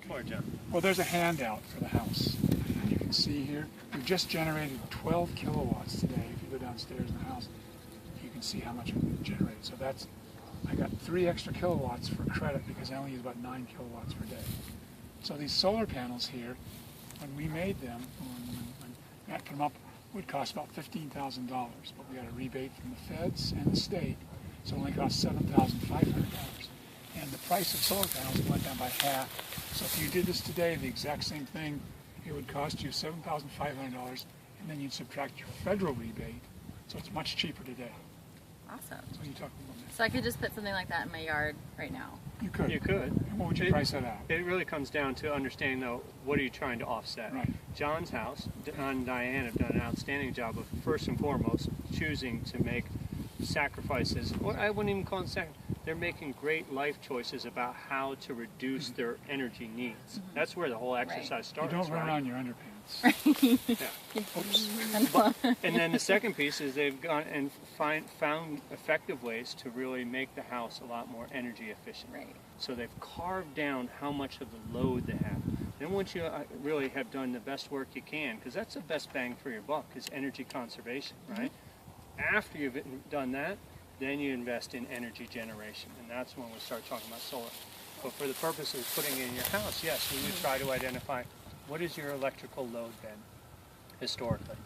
for it, John. Well, there's a handout for the house. And you can see here, we've just generated 12 kilowatts today. If you go downstairs in the house, you can see how much we've generated. So that's, I got 3 extra kilowatts for credit because I only use about 9 kilowatts per day. So these solar panels here, when we made them, when Matt put them up, would cost about $15,000, but we got a rebate from the feds and the state, so it only cost $7,500. And the price of solar panels went down by half. So if you did this today, the exact same thing, it would cost you $7,500, and then you'd subtract your federal rebate, so it's much cheaper today. Awesome. So you talk about that. So I could just put something like that in my yard right now. You could. You could. And what would you price that out? It really comes down to understanding, though, what are you trying to offset? Right. John's house, John and Diane have done an outstanding job of, first and foremost, choosing to make sacrifices. Or I wouldn't even call them sacrifices. They're making great life choices about how to reduce their energy needs. That's where the whole exercise starts. You don't run right? around your underpants. Yeah. Oops. And then the second piece is they've gone and found effective ways to really make the house a lot more energy efficient. Right. So they've carved down how much of the load they have. Then once you really have done the best work you can, because that's the best bang for your buck, is energy conservation, right? After you've done that, then you invest in energy generation, and that's when we start talking about solar. But for the purpose of putting it in your house, yes, we would try to identify what is your electrical load been historically,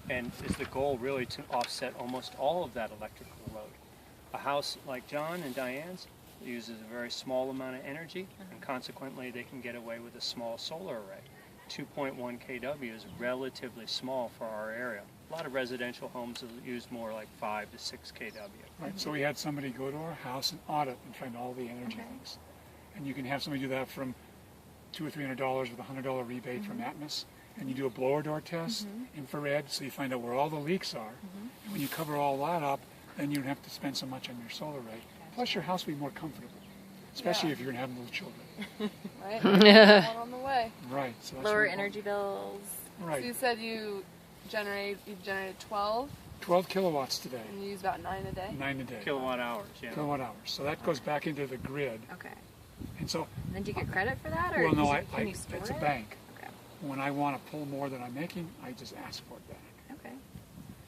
and is the goal really to offset almost all of that electrical load. A house like John and Diane's uses a very small amount of energy, and consequently they can get away with a small solar array. 2.1 kW is relatively small for our area. A lot of residential homes will use more like 5 to 6 kW. Right, so we had somebody go to our house and audit and find all the energy leaks. And you can have somebody do that from $200 or $300 with a $100 rebate from Atmos. And you do a blower door test, infrared, so you find out where all the leaks are. And when you cover all that up, then you don't have to spend so much on your solar array. Plus your house will be more comfortable, especially if you're going to have little children. Right? One on the way. Right. So that's Lower what- energy bills. Right. So you said you've generated 12 12 kilowatts today, and you use about 9 a day? 9 a day. Kilowatt hours, yeah. Kilowatt hours. So that goes back into the grid. Okay. And so, And then do you get credit for that, or well, no, can you store it's a it? bank. Okay. When I want to pull more than I'm making, I just ask for it back. Okay.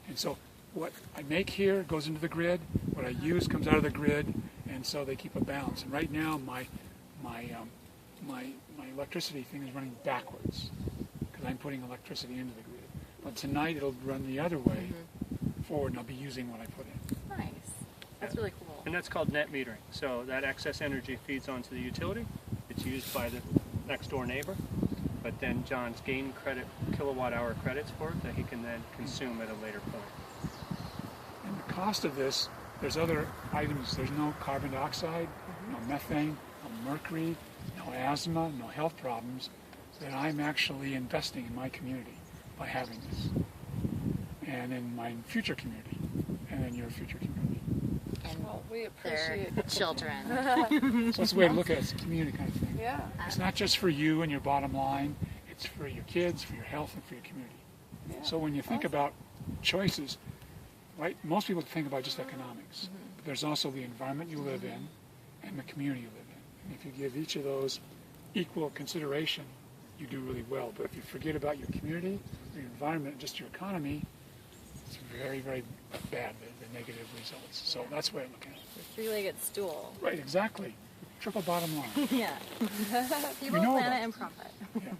And so what I make here goes into the grid, what I use comes out of the grid, and so they keep a balance. And right now my electricity thing is running backwards because I'm putting electricity into the grid. But tonight it'll run the other way forward, and I'll be using what I put in. Nice. That's really cool. And that's called net metering. So that excess energy feeds onto the utility. It's used by the next door neighbor. But then John's gained kilowatt hour credits for it that he can then consume at a later point. And the cost of this, there's other items. There's no carbon dioxide, no methane, no mercury, no asthma, no health problems that I'm actually investing in my community by having this. And in my future community, and in your future community. And Well, we their appreciate children. So that's the way to look at it. It's a community kind of thing. Yeah. It's not just for you and your bottom line. It's for your kids, for your health, and for your community. Yeah. So when you think about choices, right, most people think about just economics. But there's also the environment you live in and the community you live in. And if you give each of those equal consideration, you do really well. But if you forget about your community, your environment, just your economy, it's very, very bad, the negative results. So that's the way I look at it. The three-legged stool. Right, exactly. Triple bottom line. Yeah. People, know planet, about and profit. Yeah.